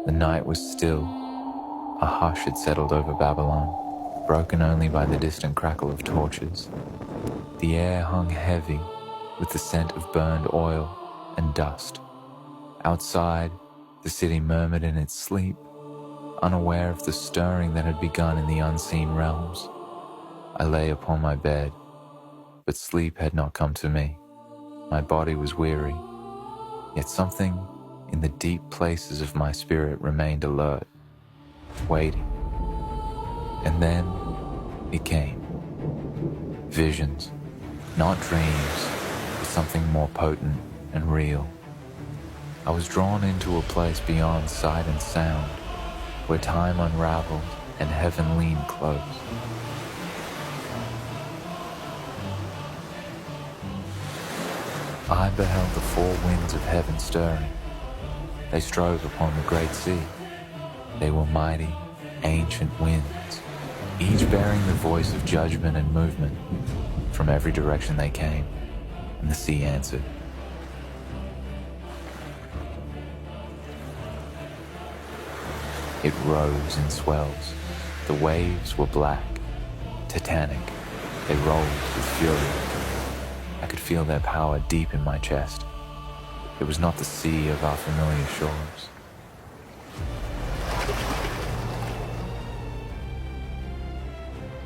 The night was still. A hush had settled over Babylon, broken only by the distant crackle of torches. The air hung heavy with the scent of burned oil and dust. Outside, the city murmured in its sleep, unaware of the stirring that had begun in the unseen realms. I lay upon my bed, but sleep had not come to me. My body was weary, yet something in the deep places of my spirit remained alert, waiting. And then it came. Visions, not dreams, but something more potent and real. I was drawn into a place beyond sight and sound, where time unraveled and heaven leaned close. I beheld the four winds of heaven stirring. They strove upon the great sea. They were mighty, ancient winds, each bearing the voice of judgment and movement. From every direction they came, and the sea answered. It rose in swells. The waves were black, titanic. They rolled with fury. I could feel their power deep in my chest. It was not the sea of our familiar shores.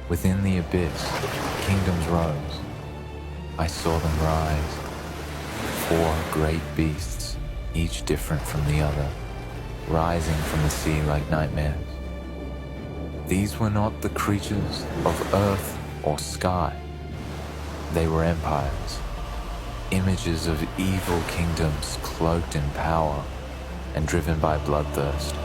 Within the abyss, kingdoms rose. I saw them rise. Four great beasts, each different from the other, rising from the sea like nightmares. These were not the creatures of earth or sky. They were empires, images of evil kingdoms cloaked in power and driven by bloodthirst.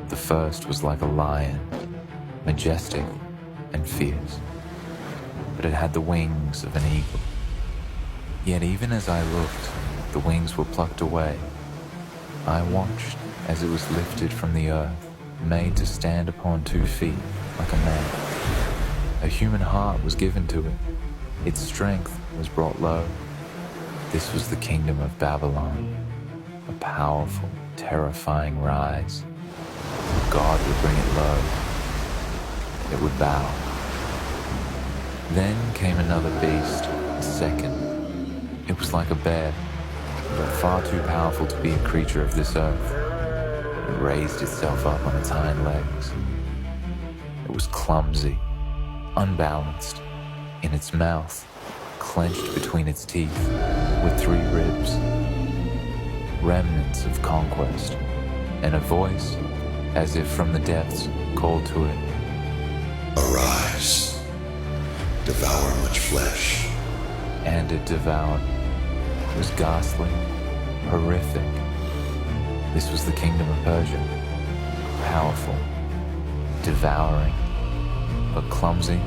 The first was like a lion, majestic and fierce, but it had the wings of an eagle. Yet even as I looked, the wings were plucked away. I watched as it was lifted from the earth, made to stand upon 2 feet like a man. A human heart was given to it. Its strength was brought low. This was the kingdom of Babylon, a powerful, terrifying rise. God would bring it low. It would bow. Then came another beast, a second. It was like a bear, but far too powerful to be a creature of this earth. It raised itself up on its hind legs. It was clumsy, unbalanced. In its mouth, clenched between its teeth, were 3 ribs. Remnants of conquest, and a voice, as if from the depths, called to it. Arise, devour much flesh. And it devoured. It was ghastly, horrific. This was the kingdom of Persia, powerful, devouring, but clumsy,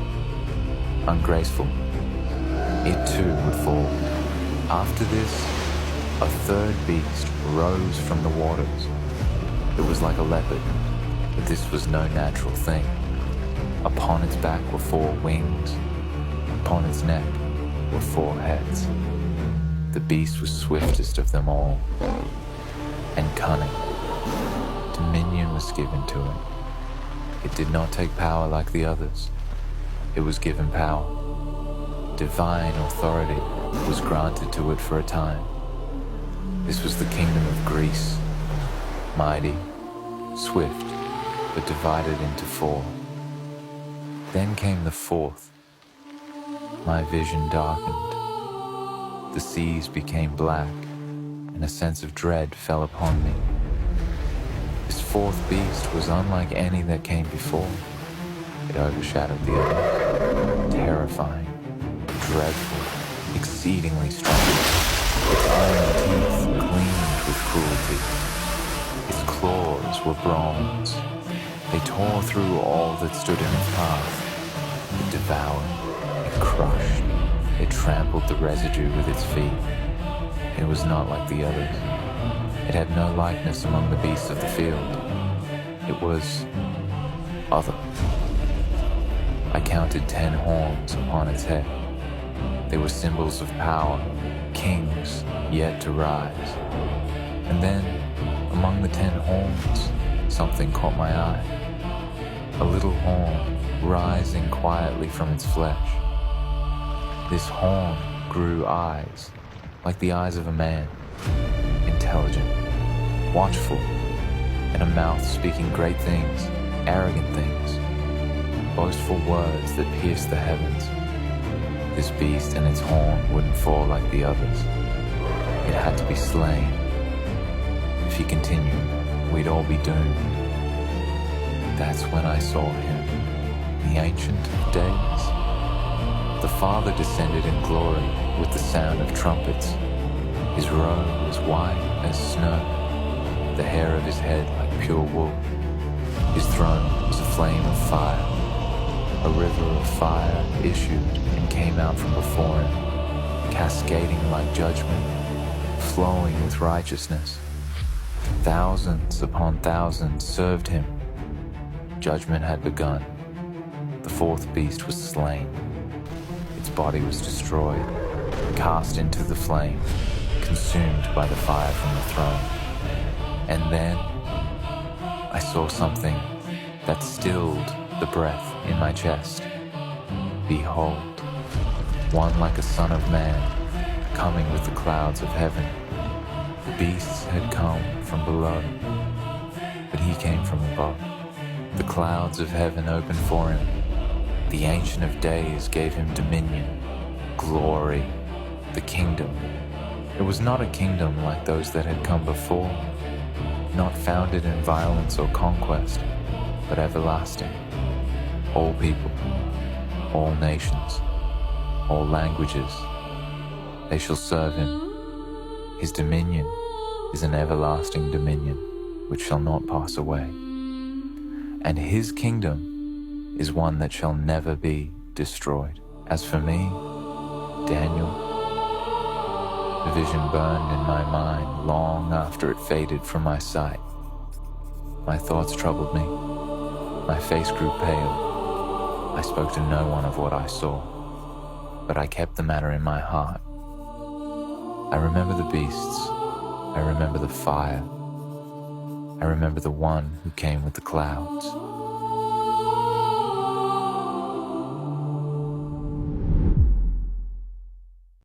ungraceful. It too would fall. After this, a third beast rose from the waters. It was like a leopard, but this was no natural thing. Upon its back were 4 wings. Upon its neck were 4 heads. The beast was swiftest of them all, and cunning. Dominion was given to it. It did not take power like the others. It was given power. Divine authority was granted to it for a time. This was the kingdom of Greece, mighty, swift, but divided into 4. Then came the 4th. My vision darkened. The seas became black, and a sense of dread fell upon me. This 4th beast was unlike any that came before. It overshadowed the others, terrifying, dreadful, exceedingly strong. Its iron teeth gleamed with cruelty. Its claws were bronze. They tore through all that stood in its path. It devoured, it crushed, It trampled the residue with its feet. It was not like the others. It had no likeness among the beasts of the field. It was other. I counted 10 horns upon its head. They were symbols of power, kings yet to rise. And then, among the 10 horns, something caught my eye. A little horn rising quietly from its flesh. This horn grew eyes, like the eyes of a man, intelligent, watchful, and a mouth speaking great things, arrogant things, boastful words that pierced the heavens. This beast and its horn wouldn't fall like the others. It had to be slain. If he continued, we'd all be doomed. That's when I saw him, the Ancient of Days. The Father descended in glory with the sound of trumpets. His robe was white as snow, the hair of his head like pure wool. His throne was a flame of fire. A river of fire issued and came out from before him, cascading like judgment, flowing with righteousness. Thousands upon thousands served him. Judgment had begun. The fourth beast was slain. Its body was destroyed, cast into the flame, consumed by the fire from the throne. And then I saw something that stilled the breath in my chest. Behold, one like a son of man, coming with the clouds of heaven. The beasts had come from below, but he came from above. The clouds of heaven opened for him. The Ancient of Days gave him dominion, glory, the kingdom. It was not a kingdom like those that had come before, not founded in violence or conquest, but everlasting. All people, all nations, all languages, they shall serve him. His dominion is an everlasting dominion which shall not pass away. And his kingdom is one that shall never be destroyed. As for me, Daniel, the vision burned in my mind long after it faded from my sight. My thoughts troubled me. My face grew pale. I spoke to no one of what I saw, but I kept the matter in my heart. I remember the beasts. I remember the fire. I remember the one who came with the clouds.